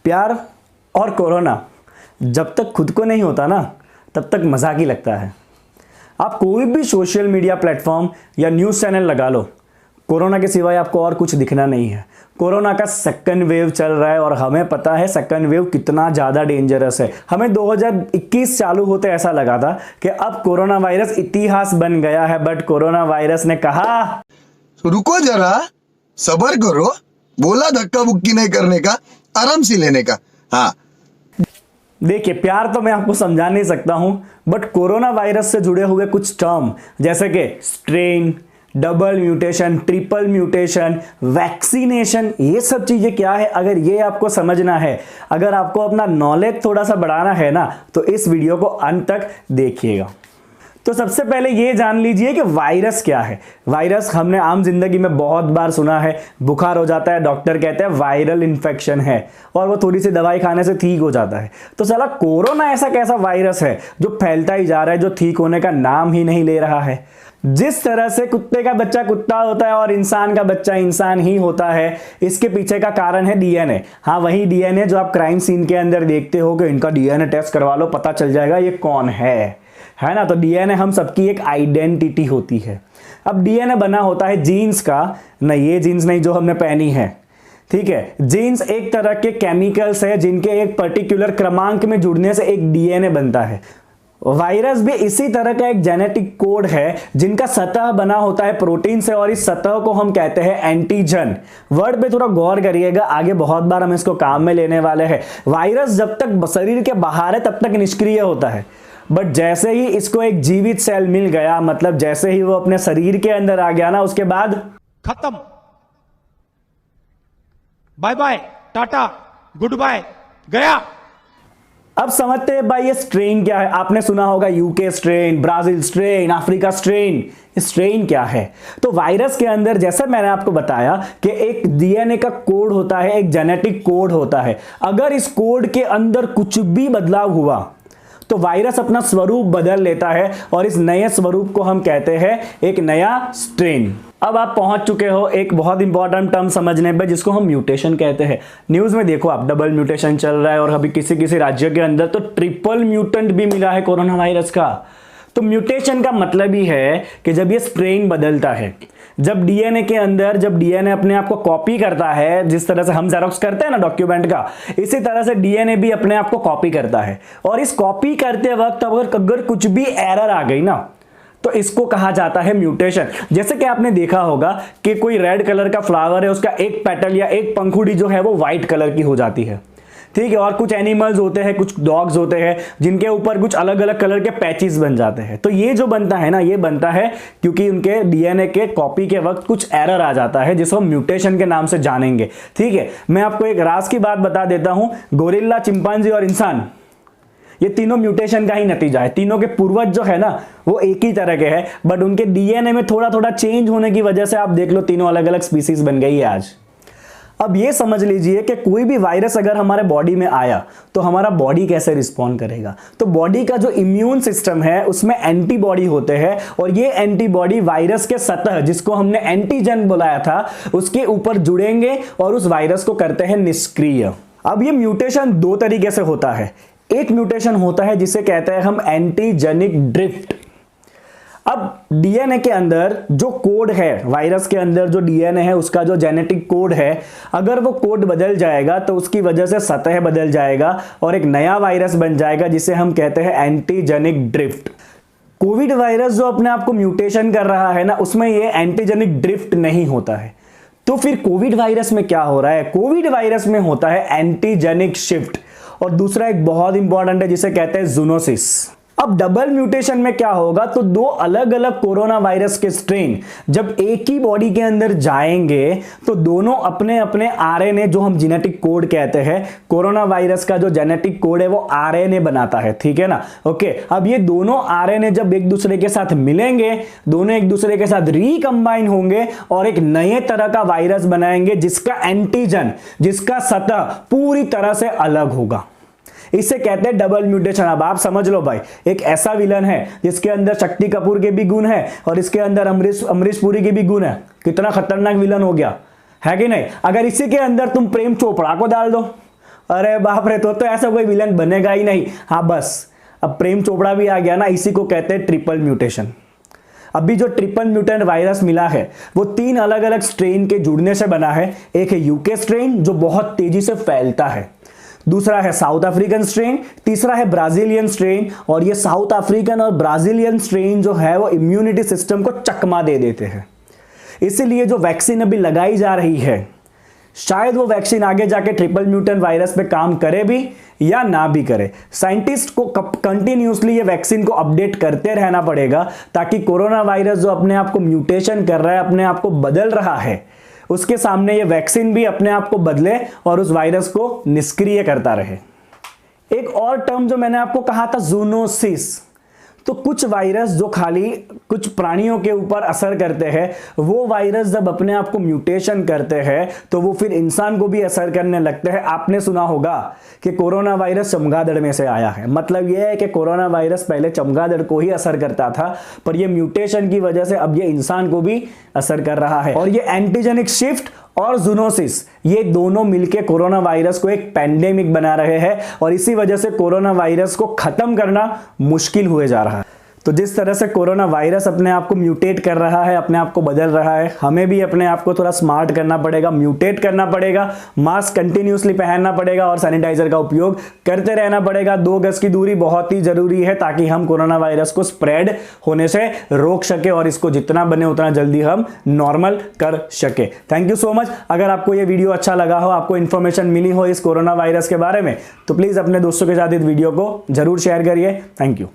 प्यार और कोरोना जब तक खुद को नहीं होता ना तब तक मजाक ही लगता है। आप कोई भी सोशल मीडिया प्लेटफॉर्म या न्यूज़ चैनल लगा लो, कोरोना के सिवाय आपको और कुछ दिखना नहीं है। कोरोना का सेकंड वेव चल रहा है और हमें पता है सेकंड वेव कितना ज़्यादा डेंजरस है। हमें 2021 चालू होते ऐसा लगा था कि अब कोरोना वायरस इतिहास बन गया है, बट कोरोना वायरस ने कहा रुको जरा, सब्र करो, बोला धक्का बुक्की नहीं करने का, आराम से लेने का। हाँ, देखिए, प्यार तो मैं आपको समझा नहीं सकता हूं, बट कोरोना वायरस से जुड़े हुए कुछ टर्म जैसे कि strain, double mutation, triple mutation, vaccination, ये सब चीजें क्या है, अगर ये आपको समझना है, अगर आपको अपना नॉलेज थोड़ा सा बढ़ाना है ना, तो इस वीडियो को अंत तक देखिएगा। तो सबसे पहले ये जान लीजिए कि वायरस क्या है। वायरस हमने आम जिंदगी में बहुत बार सुना है, बुखार हो जाता है, डॉक्टर कहते हैं वायरल इन्फेक्शन है और वो थोड़ी सी दवाई खाने से ठीक हो जाता है। तो साला कोरोना ऐसा कैसा वायरस है जो फैलता ही जा रहा है, जो ठीक होने का नाम ही नहीं ले रहा है। जिस तरह से कुत्ते का बच्चा कुत्ता होता है और इंसान का बच्चा इंसान ही होता है, इसके पीछे का कारण है डीएनए। हाँ, वही डीएनए जो आप क्राइम सीन के अंदर देखते हो कि इनका डीएनए टेस्ट करवा लो, पता चल जाएगा ये कौन है ना। तो डीएनए हम सबकी एक आइडेंटिटी होती है। अब डीएनए बना होता है जीन्स का, ना ये जीन्स नहीं जो हमने पहनी है, ठीक है। जीन्स एक तरह के केमिकल्स है जिनके एक पर्टिकुलर क्रमांक में जुड़ने से एक डीएनए बनता है। वायरस भी इसी तरह का एक जेनेटिक कोड है जिनका सतह बना होता है प्रोटीन से, और इस सतह को हम कहते हैं एंटीजन। वर्ड पे थोड़ा गौर करिएगा, आगे बहुत बार हम इसको काम में लेने वाले हैं। वायरस जब तक शरीर के बाहर है तब तक निष्क्रिय होता है, बट जैसे ही इसको एक जीवित सेल मिल गया, मतलब जैसे ही वो अपने शरीर के अंदर आ गया ना, उसके बाद खत्म, bye bye, tata, goodbye, गया। अब समझते हैं भाई ये स्ट्रेन क्या है। आपने सुना होगा UK strain, Brazil strain, Africa strain. Strain क्या है? तो वायरस के अंदर, जैसे मैंने आपको बताया कि एक डीएनए का कोड होता है, एक जेनेटिक कोड होता है। अगर इस कोड के अंदर कुछ भी बदलाव हुआ तो वायरस अपना स्वरूप बदल लेता है और इस नए स्वरूप को हम कहते हैं एक नया स्ट्रेन। अब आप पहुंच चुके हो एक बहुत इंपॉर्टेंट टर्म समझने पे, जिसको हम म्यूटेशन कहते हैं। न्यूज़ में देखो आप, डबल म्यूटेशन चल रहा है और अभी किसी किसी राज्य के अंदर तो ट्रिपल म्यूटेंट भी मिला है कोरोना वायरस का। तो म्यूटेशन का मतलब ही है कि जब ये स्ट्रेन बदलता है, जब डीएनए के अंदर, जब डीएनए अपने आप को कॉपी करता है, जिस तरह से हम जेरोक्स करते हैं ना डॉक्यूमेंट का, इसी तरह से डीएनए भी अपने आप को कॉपी करता है। और इस कॉपी करते वक्त अगर कुछ भी एरर आ गई ना, तो इसको कहा जाता है म्यूटेशन। जैसे कि आपने देखा होगा कि कोई रेड कलर का फ्लावर है, उसका एक पेटल या एक पंखुड़ी जो है वो व्हाइट कलर की हो जाती है, ठीक है। और कुछ एनिमल्स होते हैं, कुछ डॉग्स होते हैं जिनके ऊपर कुछ अलग अलग कलर के पैचेस बन जाते हैं। तो ये जो बनता है ना, ये बनता है क्योंकि उनके डीएनए के कॉपी के वक्त कुछ एरर आ जाता है, जिसको हम म्यूटेशन के नाम से जानेंगे, ठीक है। मैं आपको एक राज की बात बता देता हूं, गोरिल्ला, चिंपांजी और इंसान, ये तीनों म्यूटेशन का ही नतीजा है। तीनों के पूर्वज जो है ना वो एक ही तरह के हैं, बट उनके डीएनए में थोड़ा थोड़ा चेंज होने की वजह से आप देख लो तीनों अलग अलग स्पीसीज बन गई है आज। अब ये समझ लीजिए कि कोई भी वायरस अगर हमारे बॉडी में आया तो हमारा बॉडी कैसे रिस्पॉन्ड करेगा। तो बॉडी का जो इम्यून सिस्टम है उसमें एंटीबॉडी होते हैं, और ये एंटीबॉडी वायरस के सतह, जिसको हमने एंटीजन बुलाया था, उसके ऊपर जुड़ेंगे और उस वायरस को करते हैं निष्क्रिय। अब ये म्यूटेशन दो तरीके से होता है। एक म्यूटेशन होता है जिसे कहते हैं हम एंटीजेनिक ड्रिफ्ट। अब डीएनए के अंदर जो कोड है, वायरस के अंदर जो डीएनए है उसका जो जेनेटिक कोड है, अगर वो कोड बदल जाएगा तो उसकी वजह से सतह बदल जाएगा और एक नया वायरस बन जाएगा जिसे हम कहते हैं एंटीजेनिक ड्रिफ्ट। कोविड वायरस जो अपने आप को म्यूटेशन कर रहा है ना, उसमें ये एंटीजेनिक ड्रिफ्ट नहीं होता है। तो फिर कोविड वायरस में क्या हो रहा है? कोविड वायरस में होता है एंटीजेनिक शिफ्ट, और दूसरा एक बहुत इंपॉर्टेंट है जिसे कहते हैं जूनोसिस। अब डबल म्यूटेशन में क्या होगा, तो दो अलग अलग कोरोना वायरस के स्ट्रेन जब एक ही बॉडी के अंदर जाएंगे तो दोनों अपने अपने आरएनए, जो हम जेनेटिक कोड कहते हैं, कोरोना वायरस का जो जेनेटिक कोड है वो आरएनए बनाता है, ठीक है ना। ओके, अब ये दोनों आरएनए जब एक दूसरे के साथ मिलेंगे, दोनों एक दूसरे के साथ रिकंबाइन होंगे और एक नए तरह का वायरस बनाएंगे जिसका एंटीजन, जिसका सतह पूरी तरह से अलग होगा। इसे कहते हैं डबल म्यूटेशन। अब आप समझ लो भाई, एक ऐसा विलन है जिसके अंदर शक्ति कपूर के भी गुण है और इसके अंदर अमरीश पुरी के भी गुण है। कितना खतरनाक विलन हो गया है कि नहीं? अगर इसी के अंदर तुम प्रेम चोपड़ा को डाल दो, अरे बाप रे, तो ऐसा कोई विलन बनेगा ही नहीं। हाँ बस, अब प्रेम चोपड़ा भी आ गया ना, इसी को कहते हैं ट्रिपल म्यूटेशन। अभी जो ट्रिपल म्यूटेंट वायरस मिला है वो 3 अलग अलग स्ट्रेन के जुड़ने से बना है। एक है यूके स्ट्रेन जो बहुत तेजी से फैलता है, दूसरा है साउथ अफ्रीकन स्ट्रेन, तीसरा है ब्राजीलियन स्ट्रेन। और ये साउथ अफ्रीकन और ब्राजीलियन स्ट्रेन जो है वो इम्यूनिटी सिस्टम को चकमा दे देते हैं। इसीलिए जो वैक्सीन अभी लगाई जा रही है, शायद वो वैक्सीन आगे जाके ट्रिपल म्यूटेंट वायरस पे काम करे भी या ना भी करे। साइंटिस्ट को कंटिन्यूसली ये वैक्सीन को अपडेट करते रहना पड़ेगा, ताकि कोरोना वायरस जो अपने आप को म्यूटेशन कर रहा है, अपने आप को बदल रहा है, उसके सामने ये वैक्सीन भी अपने आप को बदले और उस वायरस को निष्क्रिय करता रहे। एक और टर्म जो मैंने आपको कहा था, जूनोसिस। तो कुछ वायरस जो खाली कुछ प्राणियों के ऊपर असर करते हैं, वो वायरस जब अपने आप को म्यूटेशन करते हैं तो वो फिर इंसान को भी असर करने लगते हैं। आपने सुना होगा कि कोरोना वायरस चमगादड़ में से आया है। मतलब यह है कि कोरोना वायरस पहले चमगादड़ को ही असर करता था, पर ये म्यूटेशन की वजह से अब ये इंसान को भी असर कर रहा है। और ये एंटीजेनिक शिफ्ट और जूनोसिस, ये दोनों मिलकर कोरोना वायरस को एक पैंडेमिक बना रहे हैं, और इसी वजह से कोरोना वायरस को खत्म करना मुश्किल हुए जा रहा है। तो जिस तरह से कोरोना वायरस अपने आप को म्यूटेट कर रहा है, अपने आप को बदल रहा है, हमें भी अपने आप को थोड़ा स्मार्ट करना पड़ेगा, म्यूटेट करना पड़ेगा, मास्क कंटिन्यूसली पहनना पड़ेगा और सैनिटाइजर का उपयोग करते रहना पड़ेगा। 2 गज की दूरी बहुत ही जरूरी है, ताकि हम कोरोना वायरस को स्प्रेड होने से रोक सके और इसको जितना बने उतना जल्दी हम नॉर्मल कर सके। Thank you so much. अगर आपको ये वीडियो अच्छा लगा हो, आपको इन्फॉर्मेशन मिली हो इस कोरोना वायरस के बारे में, तो प्लीज अपने दोस्तों के साथ इस वीडियो को जरूर शेयर करिए। Thank you.